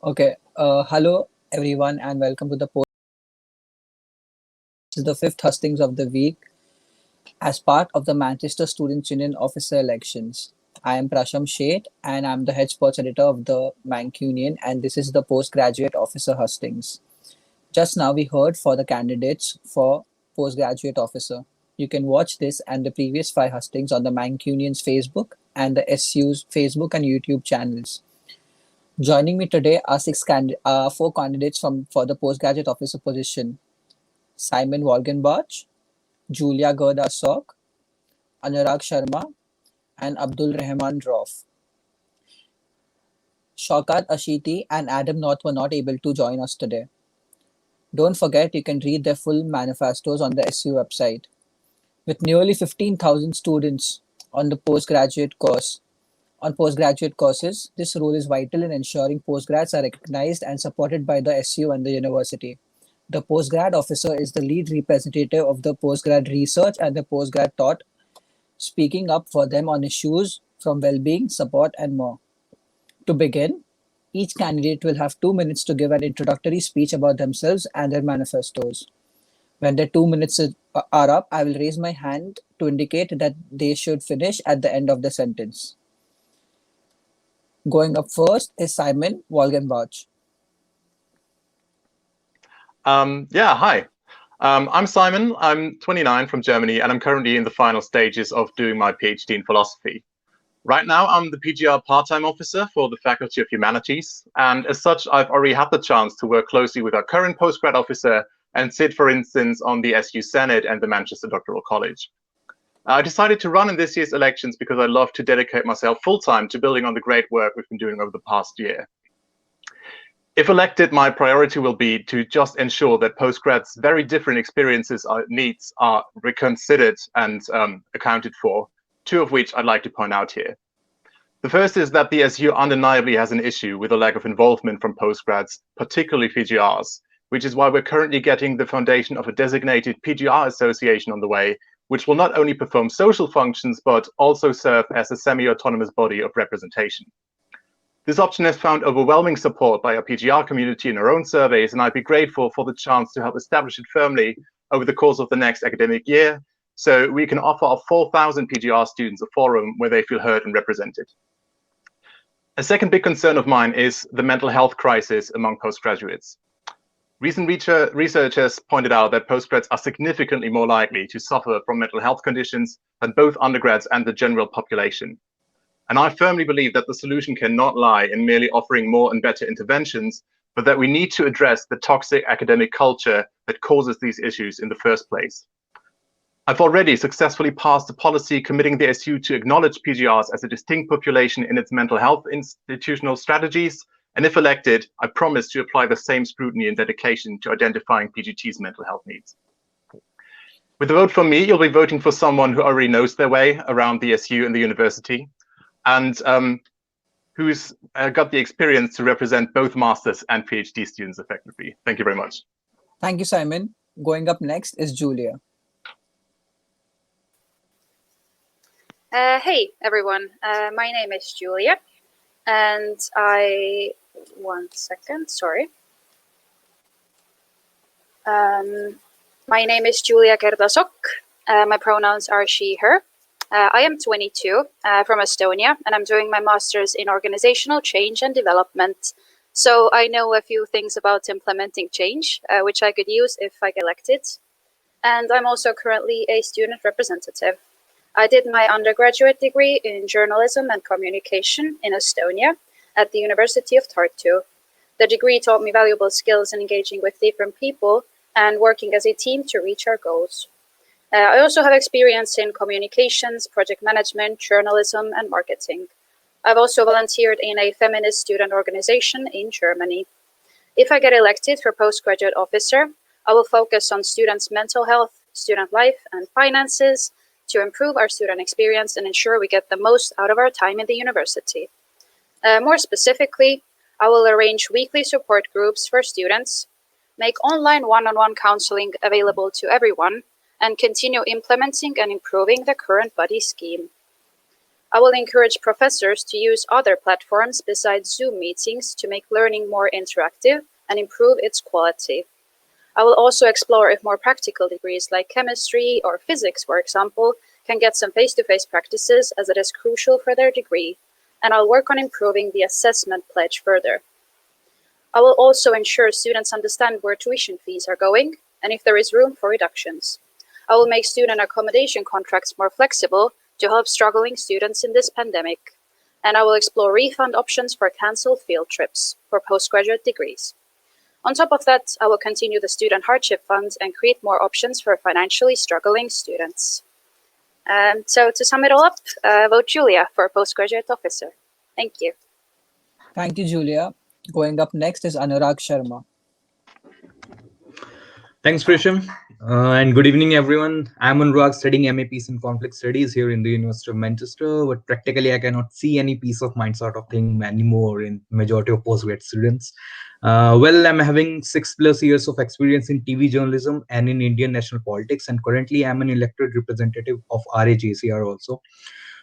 Okay. Hello, everyone, and welcome to the post. This is the fifth hustings of the week as part of the Manchester Students' Union officer elections. I am Prasham Sheth, and I'm the head sports editor of the Mancunian, and this is the postgraduate officer hustings. Just now, we heard for the candidates for postgraduate officer. You can watch this and the previous five hustings on the Mancunian's Facebook and the SU's Facebook and YouTube channels. Joining me today are four candidates for the postgraduate officer position: Simon Waldenberg, Julia Gerda Sok, Anurag Sharma, and Abdul Rahman Raof. Shaukat Ashiti and Adam North were not able to join us today. Don't forget you can read their full manifestos on the SU website. With nearly 15,000 students on the postgraduate courses, this role is vital in ensuring postgrads are recognized and supported by the SU and the university. The postgrad officer is the lead representative of the postgrad research and the postgrad thought, speaking up for them on issues from well-being, support, and more. To begin, each candidate will have 2 minutes to give an introductory speech about themselves and their manifestos. When the 2 minutes are up, I will raise my hand to indicate that they should finish at the end of the sentence. Going up first is Simon Walgenbach. Hi. I'm Simon. I'm 29 from Germany, and I'm currently in the final stages of doing my PhD in philosophy. Right now, I'm the PGR part-time officer for the Faculty of Humanities, and as such, I've already had the chance to work closely with our current postgrad officer and sit, for instance, on the SU Senate and the Manchester Doctoral College. I decided to run in this year's elections because I love to dedicate myself full-time to building on the great work we've been doing over the past year. If elected, my priority will be to just ensure that postgrads' very different experiences and needs are reconsidered and accounted for, two of which I'd like to point out here. The first is that the SU undeniably has an issue with a lack of involvement from postgrads, particularly PGRs, which is why we're currently getting the foundation of a designated PGR association on the way, which will not only perform social functions, but also serve as a semi-autonomous body of representation. This option has found overwhelming support by our PGR community in our own surveys, and I'd be grateful for the chance to help establish it firmly over the course of the next academic year, so we can offer our 4,000 PGR students a forum where they feel heard and represented. A second big concern of mine is the mental health crisis among postgraduates. Recent research has pointed out that postgrads are significantly more likely to suffer from mental health conditions than both undergrads and the general population. And I firmly believe that the solution cannot lie in merely offering more and better interventions, but that we need to address the toxic academic culture that causes these issues in the first place. I've already successfully passed a policy committing the SU to acknowledge PGRs as a distinct population in its mental health institutional strategies, and if elected, I promise to apply the same scrutiny and dedication to identifying PGT's mental health needs. With a vote from me, you'll be voting for someone who already knows their way around the SU and the university, and who's got the experience to represent both master's and PhD students effectively. Thank you very much. Thank you, Simon. Going up next is Julia. Hey, everyone. My name is Julia, and one second, sorry. My name is Julia Kerdasok. My pronouns are she, her. I am 22 from Estonia, and I'm doing my master's in organizational change and development. So I know a few things about implementing change, which I could use if I get elected. And I'm also currently a student representative. I did my undergraduate degree in journalism and communication in Estonia at the University of Tartu. The degree taught me valuable skills in engaging with different people and working as a team to reach our goals. I also have experience in communications, project management, journalism, and marketing. I've also volunteered in a feminist student organization in Germany. If I get elected for postgraduate officer, I will focus on students' mental health, student life, and finances to improve our student experience and ensure we get the most out of our time in the university. More specifically, I will arrange weekly support groups for students, make online one-on-one counseling available to everyone, and continue implementing and improving the current buddy scheme. I will encourage professors to use other platforms besides Zoom meetings to make learning more interactive and improve its quality. I will also explore if more practical degrees like chemistry or physics, for example, can get some face-to-face practices as it is crucial for their degree, and I'll work on improving the assessment pledge further. I will also ensure students understand where tuition fees are going and if there is room for reductions. I will make student accommodation contracts more flexible to help struggling students in this pandemic, and I will explore refund options for cancelled field trips for postgraduate degrees. On top of that, I will continue the Student Hardship Fund and create more options for financially struggling students. So to sum it all up, vote Julia for Postgraduate Officer. Thank you. Thank you, Julia. Going up next is Anurag Sharma. Thanks, Prasham. And good evening, everyone. I'm Anurag, studying MA Peace and Conflict Studies here in the University of Manchester, but practically I cannot see any peace of mind sort of thing anymore in majority of postgrad students. Well, I'm having 6+ years of experience in TV journalism and in Indian national politics, and currently I'm an elected representative of RAJCR also.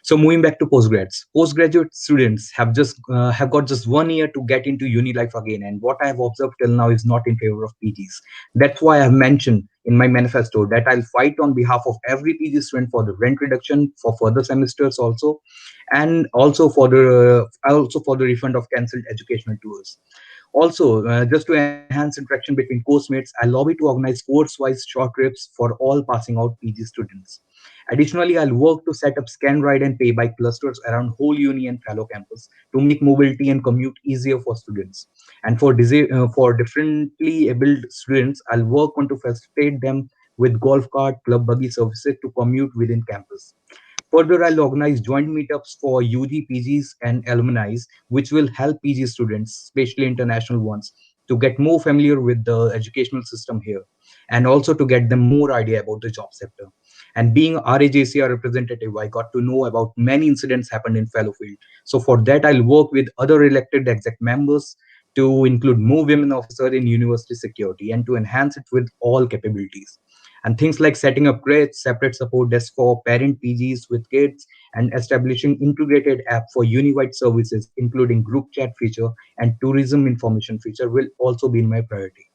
So moving back to postgrads, postgraduate students have got just 1 year to get into uni life again, and what I have observed till now is not in favor of PGs. That's why I have mentioned in my manifesto that I'll fight on behalf of every PG student for the rent reduction for further semesters also, and also for the refund of cancelled educational tours. Also, just to enhance interaction between course-mates, I lobby to organize course-wise short trips for all passing out PG students. Additionally, I'll work to set up scan, ride, and pay bike clusters around whole uni and fellow campus to make mobility and commute easier for students. And for differently abled students, I'll work on to facilitate them with golf cart, club buggy services to commute within campus. Further, I'll organize joint meetups for UG PGs and alumni, which will help PG students, especially international ones, to get more familiar with the educational system here, and also to get them more idea about the job sector. And being RAJCR representative, I got to know about many incidents happened in fellow field. So for that, I'll work with other elected exec members to include more women officers in university security and to enhance it with all capabilities. And things like setting up crates, separate support desk for parent PGs with kids, and establishing integrated app for unified services, including group chat feature and tourism information feature, will also be in my priority.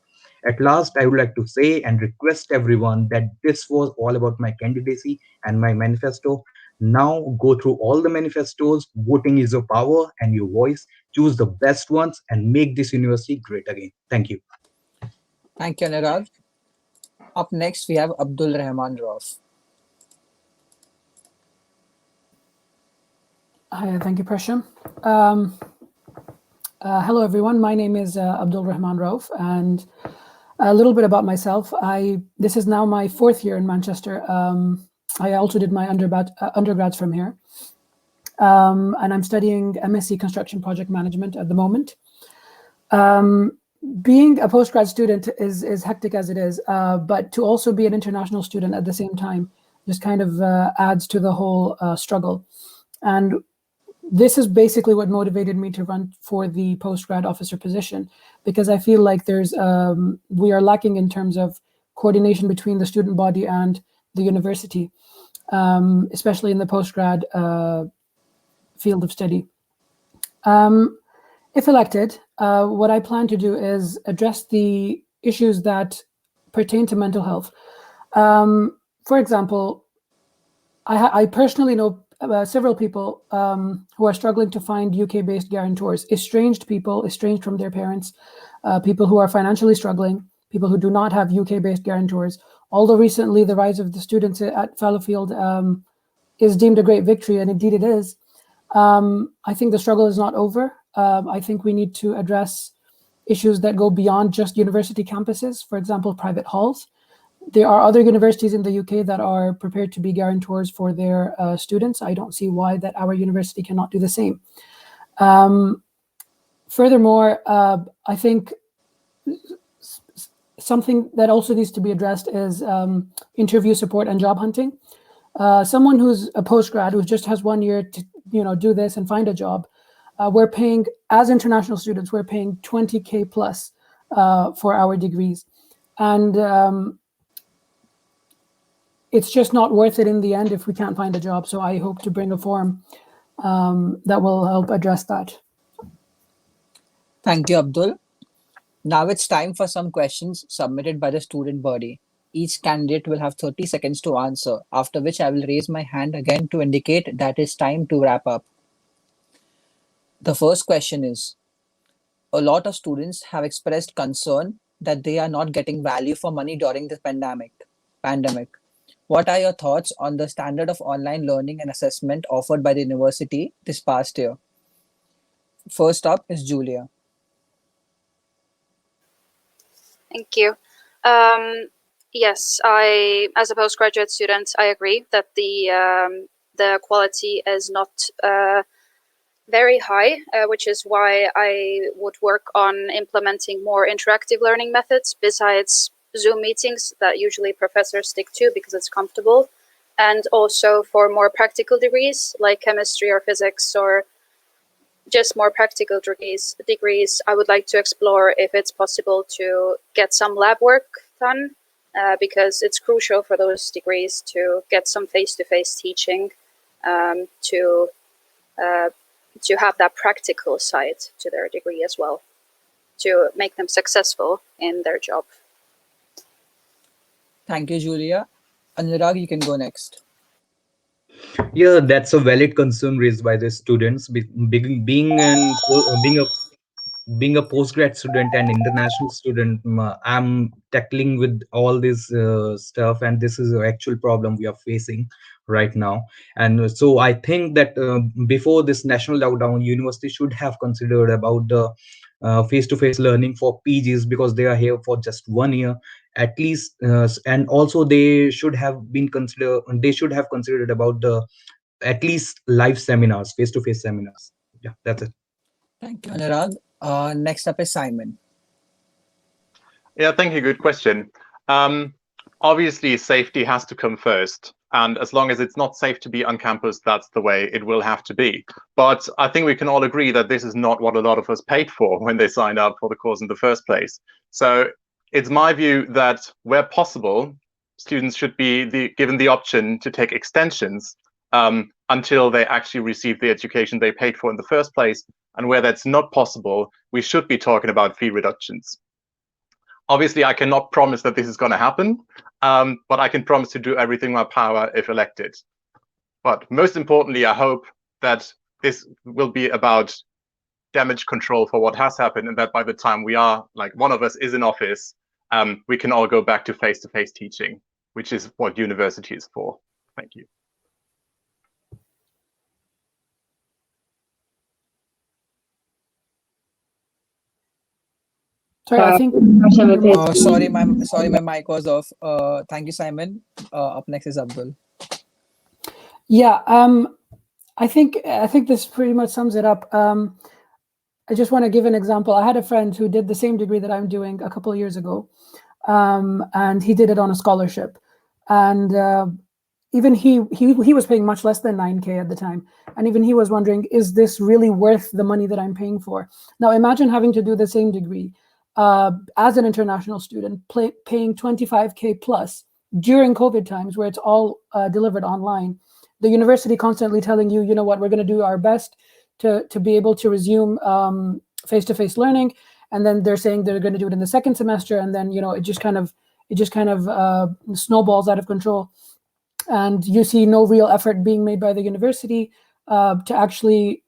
At last, I would like to say and request everyone that this was all about my candidacy and my manifesto. Now go through all the manifestos. Voting is your power and your voice. Choose the best ones and make this university great again. Thank you. Thank you, Anurag. Up next, we have Abdul Rahman Rauf. Hi, thank you, Prasham. Hello, everyone. My name is Abdul Rahman Rauf, and a little bit about myself. This is now my 4th year in Manchester. I also did my undergrads from here, and I'm studying MSc Construction Project Management at the moment. Being a postgrad student is hectic as it is, but to also be an international student at the same time just kind of adds to the whole struggle. And this is basically what motivated me to run for the postgrad officer position, because I feel like we are lacking in terms of coordination between the student body and the university, especially in the postgrad field of study. If elected, what I plan to do is address the issues that pertain to mental health. For example, I personally know several people who are struggling to find UK-based guarantors, estranged people, estranged from their parents, people who are financially struggling, people who do not have UK-based guarantors. Although recently the rise of the students at Fallowfield is deemed a great victory, and indeed it is, I think the struggle is not over. I think we need to address issues that go beyond just university campuses, for example, private halls. There are other universities in the UK that are prepared to be guarantors for their students. I don't see why that our university cannot do the same. Furthermore, I think something that also needs to be addressed is interview support and job hunting. Someone who's a postgrad who just has 1 year to do this and find a job, we're paying, as international students, we're paying 20K plus for our degrees. And it's just not worth it in the end if we can't find a job. So I hope to bring reform that will help address that. Thank you, Abdul. Now it's time for some questions submitted by the student body. Each candidate will have 30 seconds to answer, after which I will raise my hand again to indicate that it's time to wrap up. The first question is, a lot of students have expressed concern that they are not getting value for money during the pandemic. What are your thoughts on the standard of online learning and assessment offered by the university this past year? First up is Julia. Thank you. Yes, as a postgraduate student, I agree that the quality is not very high, which is why I would work on implementing more interactive learning methods besides Zoom meetings that usually professors stick to because it's comfortable, and also for more practical degrees like chemistry or physics or just more practical degrees, I would like to explore if it's possible to get some lab work done, because it's crucial for those degrees to get some face-to-face teaching, to have that practical side to their degree as well, to make them successful in their job. Thank you, Julia. Anurag, you can go next. Yeah, that's a valid concern raised by the students. Being a postgrad student and international student, I'm tackling with all this stuff, and this is an actual problem we are facing right now. And so I think that before this national lockdown, university should have considered about the face-to-face learning for PGs, because they are here for just 1 year at least, and also they should have considered about the at least live seminars, face-to-face seminars. Yeah, that's it. Thank you, Anurag. Next up is Simon. Yeah, thank you. Good question. Obviously, safety has to come first. And as long as it's not safe to be on campus, that's the way it will have to be. But I think we can all agree that this is not what a lot of us paid for when they signed up for the course in the first place. So it's my view that where possible, students should be given the option to take extensions until they actually receive the education they paid for in the first place. And where that's not possible, we should be talking about fee reductions. Obviously, I cannot promise that this is going to happen, but I can promise to do everything in my power if elected. But most importantly, I hope that this will be about damage control for what has happened, and that by the time we are, like, one of us is in office, we can all go back to face-to-face teaching, which is what university is for. Thank you. Sorry, I think. Sorry, my mic was off. Thank you, Simon. Up next is Abdul. Yeah, I think this pretty much sums it up. I just want to give an example. I had a friend who did the same degree that I'm doing a couple of years ago, and he did it on a scholarship, and even he was paying much less than 9K at the time, and even he was wondering, is this really worth the money that I'm paying for? Now imagine having to do the same degree as an international student, paying 25K plus during COVID times, where it's all delivered online. The university constantly telling you, you know what, we're going to do our best to be able to resume face-to-face learning, and then they're saying they're going to do it in the second semester, and then it just kind of snowballs out of control, and you see no real effort being made by the university to actually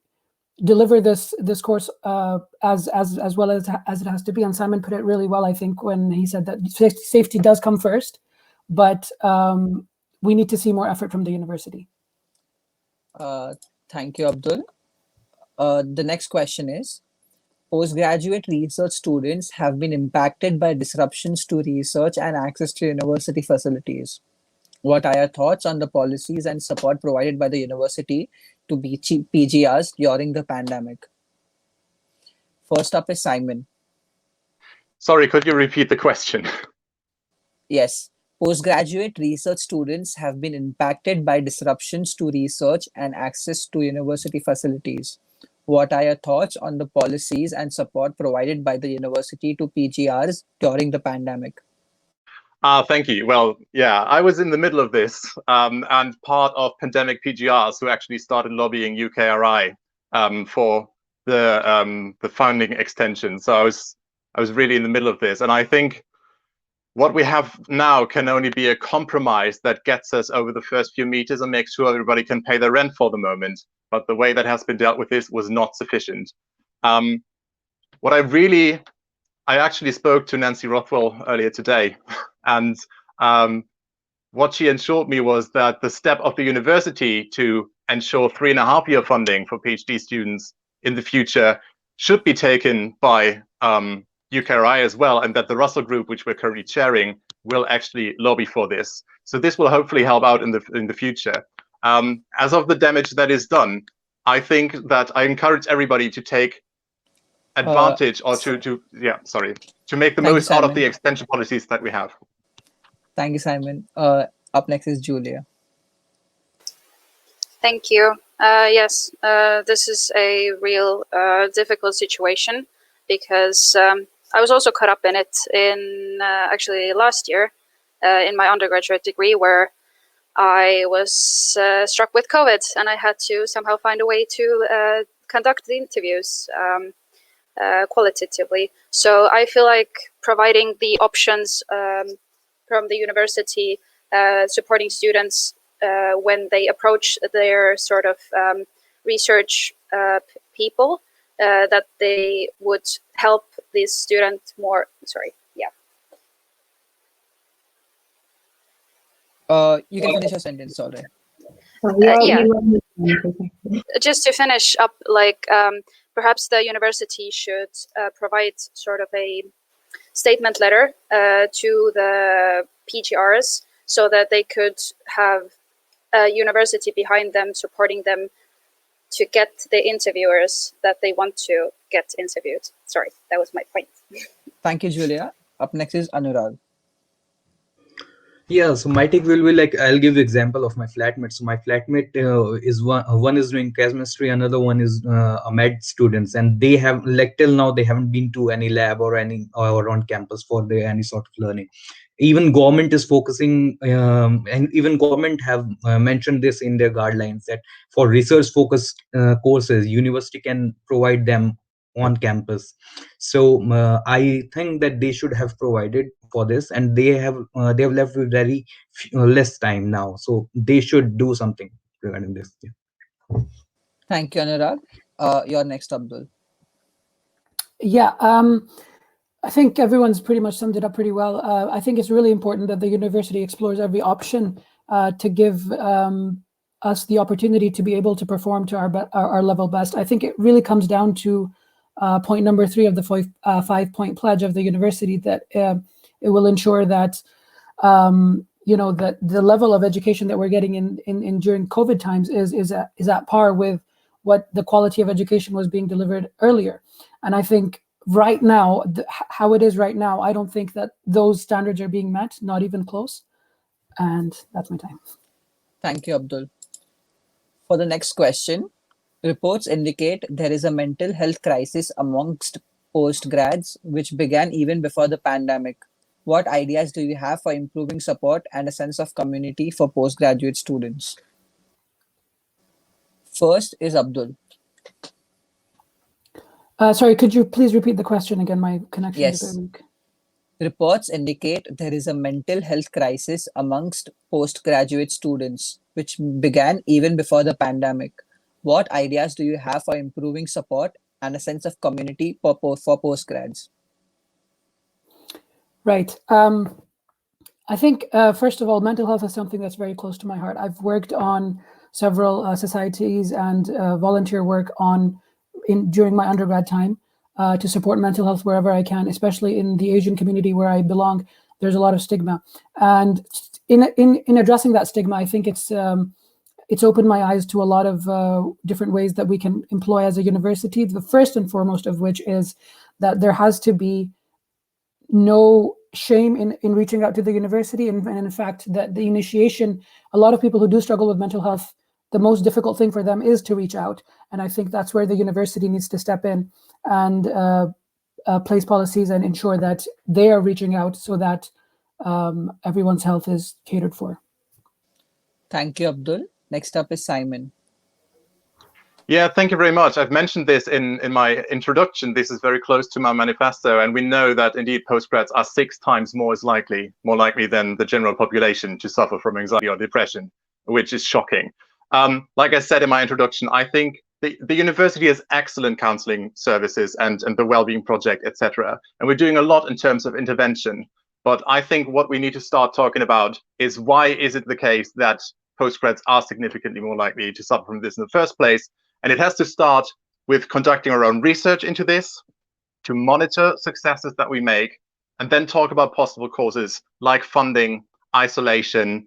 deliver this course as well as it has to be. And Simon put it really well, I think, when he said that safety does come first, but we need to see more effort from the university. Thank you, Abdul. The next question is, postgraduate research students have been impacted by disruptions to research and access to university facilities. What are your thoughts on the policies and support provided by the university to PGRs during the pandemic? First up is Simon. Sorry, could you repeat the question? Yes. Postgraduate research students have been impacted by disruptions to research and access to university facilities. What are your thoughts on the policies and support provided by the university to PGRs during the pandemic? Thank you. Well, yeah, I was in the middle of this and part of pandemic PGRs who actually started lobbying UKRI for the funding extension. So I was really in the middle of this, and I think what we have now can only be a compromise that gets us over the first few meters and makes sure everybody can pay their rent for the moment. But the way that has been dealt with this was not sufficient. What I actually spoke to Nancy Rothwell earlier today, and what she assured me was that the step of the university to ensure 3.5-year funding for PhD students in the future should be taken by UKRI as well, and that the Russell Group, which we're currently chairing, will actually lobby for this. So this will hopefully help out in the future. As of the damage that is done, I think that I encourage everybody to take advantage or to make the most out of the extension policies that we have. Thank you, Simon. Up next is Julia. Thank you. Yes, this is a real difficult situation because I was also caught up in it in actually last year in my undergraduate degree, where I was struck with COVID and I had to somehow find a way to conduct the interviews qualitatively. So I feel like providing the options from the university, supporting students when they approach their sort of research people, that they would help this student more. Sorry, yeah. You can finish your sentence, already. Yeah. Just to finish up, like perhaps the university should provide sort of a statement letter to the PGRs so that they could have a university behind them, supporting them to get the interviewers that they want to get interviewed. Sorry, that was my point. Thank you, Julia. Up next is Anurag. Yeah, so my take will be like, I'll give example of my flatmate. So my flatmate is one is doing chemistry, another one is a med students, and they have, like, till now they haven't been to any lab or on campus for any sort of learning. Even government is focusing, and even government have mentioned this in their guidelines, that for research focused courses, university can provide them on campus. So I think that they should have provided for this, and they have left with very less time now, so they should do something regarding this. Yeah. Thank you, Anurag. You're next, Abdul. Yeah, I think everyone's pretty much summed it up pretty well. I think it's really important that the university explores every option to give us the opportunity to be able to perform to our level best. I think it really comes down to point number 3 of the 5-point pledge of the university, that it will ensure that that the level of education that we're getting in during COVID times is at par with what the quality of education was being delivered earlier. And I think right now, how it is right now, I don't think that those standards are being met, not even close. And that's my time. Thank you, Abdul. For the next question, reports indicate there is a mental health crisis amongst postgrads, which began even before the pandemic. What ideas do you have for improving support and a sense of community for postgraduate students? First is Abdul. Sorry, could you please repeat the question again? My connection is a bit weak. Reports indicate there is a mental health crisis amongst postgraduate students, which began even before the pandemic. What ideas do you have for improving support and a sense of community for postgrads? Right. I think, first of all, mental health is something that's very close to my heart. I've worked on several societies and volunteer work during my undergrad time to support mental health wherever I can, especially in the Asian community where I belong. There's a lot of stigma. And in addressing that stigma, I think it's opened my eyes to a lot of different ways that we can employ as a university. The first and foremost of which is that there has to be no shame in reaching out to the university. And in fact, that the initiation, a lot of people who do struggle with mental health, the most difficult thing for them is to reach out. And I think that's where the university needs to step in and place policies and ensure that they are reaching out so that everyone's health is catered for. Thank you, Abdul. Next up is Simon. Yeah, thank you very much. I've mentioned this in my introduction. This is very close to my manifesto, and we know that indeed postgrads are 6 times more likely than the general population to suffer from anxiety or depression, which is shocking. Like I said in my introduction, I think the university has excellent counseling services and the Wellbeing Project, etc. And we're doing a lot in terms of intervention. But I think what we need to start talking about is why is it the case that postgrads are significantly more likely to suffer from this in the first place? And it has to start with conducting our own research into this, to monitor successes that we make, and then talk about possible causes like funding, isolation,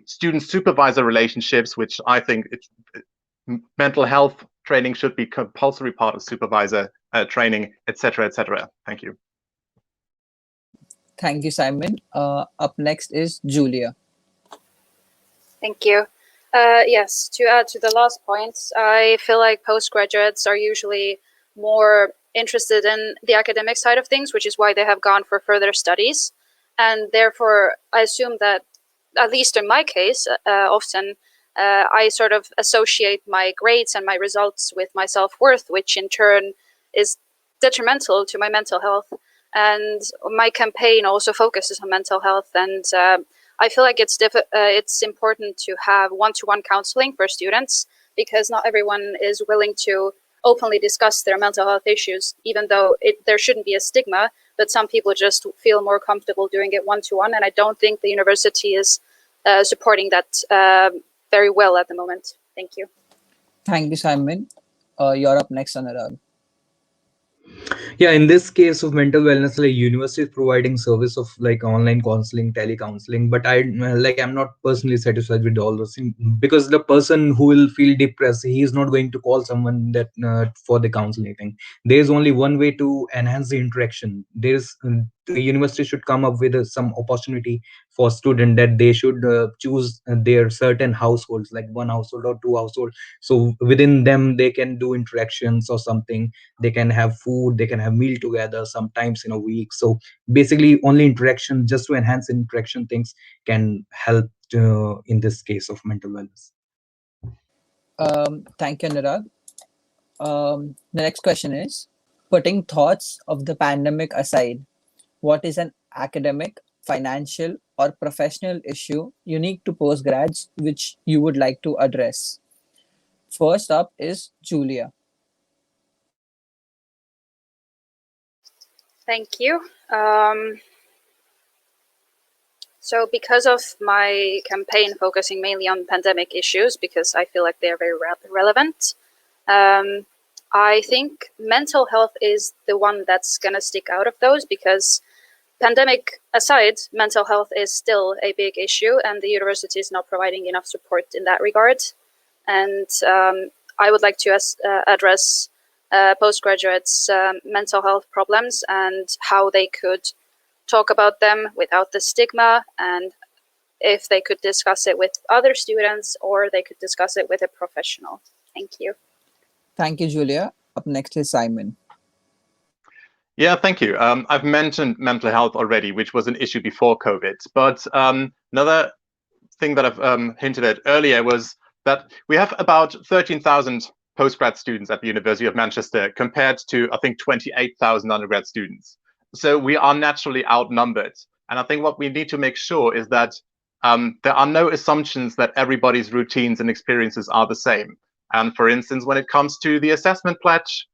student-supervisor relationships, which I think mental health training should be compulsory part of supervisor training, etc., etc. Thank you. Thank you, Simon. Up next is Julia. Thank you. Yes, to add to the last points, I feel like postgraduates are usually more interested in the academic side of things, which is why they have gone for further studies. And therefore, I assume that, at least in my case, often I sort of associate my grades and my results with my self-worth, which in turn is detrimental to my mental health. And my campaign also focuses on mental health, and I feel like it's important to have one-to-one counseling for students, because not everyone is willing to openly discuss their mental health issues, even though there shouldn't be a stigma, but some people just feel more comfortable doing it one-to-one, and I don't think the university is supporting that very well at the moment. Thank you. Thank you, Simon. You're up next, Anurag. Yeah, in this case of mental wellness, like university is providing service of like online counseling, telecounseling, but I'm not personally satisfied with all those things, because the person who will feel depressed, he is not going to call someone that for the counseling thing. There is only one way to enhance the interaction. The university should come up with some opportunity for student that they should choose their certain households, like one household or two households, so within them they can do interactions or something. They can have food, they can have meal together sometimes in a week. So basically only interaction, just to enhance interaction things, can help in this case of mental wellness. Thank you, Anurag. The next question is, putting thoughts of the pandemic aside, what is an academic, financial, or professional issue unique to postgrads which you would like to address? First up is Julia. Thank you. So because of my campaign focusing mainly on pandemic issues, because I feel like they're very relevant, I think mental health is the one that's going to stick out of those, because pandemic aside, mental health is still a big issue, and the university is not providing enough support in that regard. And I would like to address postgraduates' mental health problems and how they could talk about them without the stigma, and if they could discuss it with other students or they could discuss it with a professional. Thank you. Thank you, Julia. Up next is Simon. Yeah, thank you. I've mentioned mental health already, which was an issue before COVID. But another thing that I've hinted at earlier was that we have about 13,000 postgrad students at the University of Manchester compared to, I think, 28,000 undergrad students. So we are naturally outnumbered. And I think what we need to make sure is that there are no assumptions that everybody's routines and experiences are the same. And for instance, when it comes to the assessment pledge,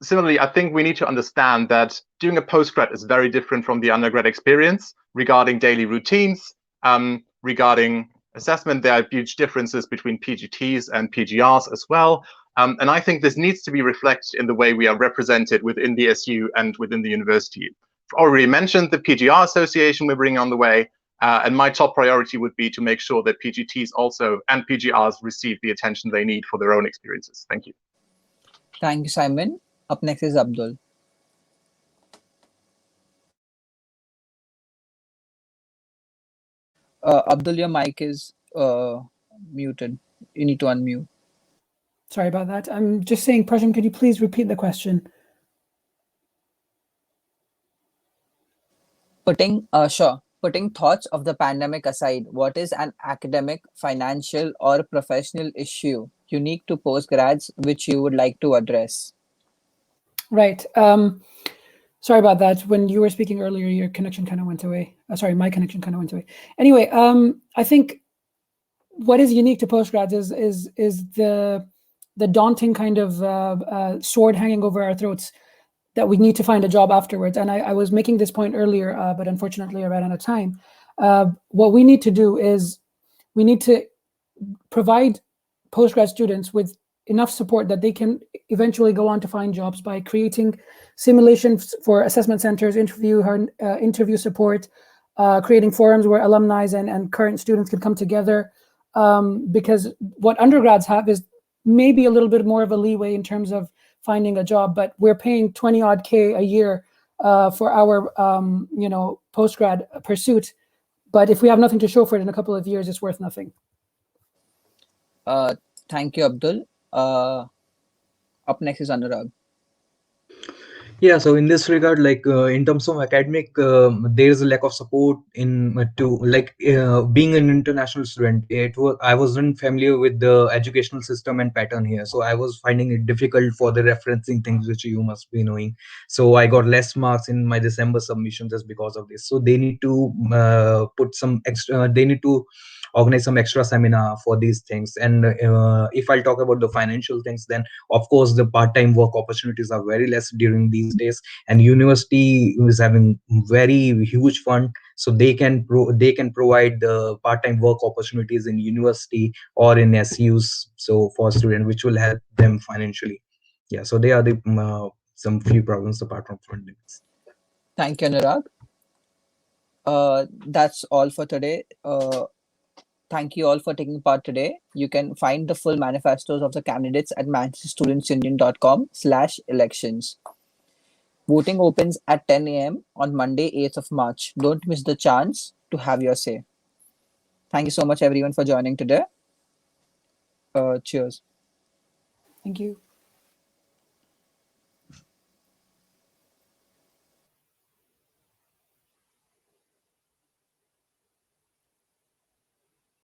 similarly, I think we need to understand that doing a postgrad is very different from the undergrad experience regarding daily routines, regarding assessment. There are huge differences between PGTs and PGRs as well. And I think this needs to be reflected in the way we are represented within the SU and within the university. I've already mentioned the PGR Association we're bringing on the way, and my top priority would be to make sure that PGTs also and PGRs receive the attention they need for their own experiences. Thank you. Thank you, Simon. Up next is Abdul. Abdul, your mic is muted. You need to unmute. Sorry about that. I'm just saying, Prasham, could you please repeat the question? Putting thoughts of the pandemic aside, what is an academic, financial, or professional issue unique to postgrads which you would like to address? Right. Sorry about that. When you were speaking earlier, your connection kind of went away. Sorry, my connection kind of went away. Anyway, I think what is unique to postgrads is the daunting kind of sword hanging over our throats that we need to find a job afterwards. And I was making this point earlier, but unfortunately I ran out of time. What we need to do is we need to provide postgrad students with enough support that they can eventually go on to find jobs by creating simulations for assessment centers, interview support, creating forums where alumni and current students can come together. Because what undergrads have is maybe a little bit more of a leeway in terms of finding a job, but we're paying 20 odd K a year for our postgrad pursuit. But if we have nothing to show for it in a couple of years, it's worth nothing. Thank you, Abdul. Up next is Anurag. Yeah, so in this regard, like in terms of academic, there is a lack of support in being an international student. I wasn't familiar with the educational system and pattern here, so I was finding it difficult for the referencing things which you must be knowing. So I got less marks in my December submission just because of this. So they need to put some extra. They need to organize some extra seminar for these things. And if I'll talk about the financial things, then of course the part-time work opportunities are very less during these days, and university is having very huge fund, so they can provide the part-time work opportunities in university or in SUs, so for students, which will help them financially. Yeah, so they are the some few problems apart from funding. Thank you, Anurag. That's all for today. Thank you all for taking part today. You can find the full manifestos of the candidates at manchesterstudentsunion.com/elections. Voting opens at 10 a.m. on Monday, 8th of March. Don't miss the chance to have your say. Thank you so much, everyone, for joining today. Cheers. Thank you.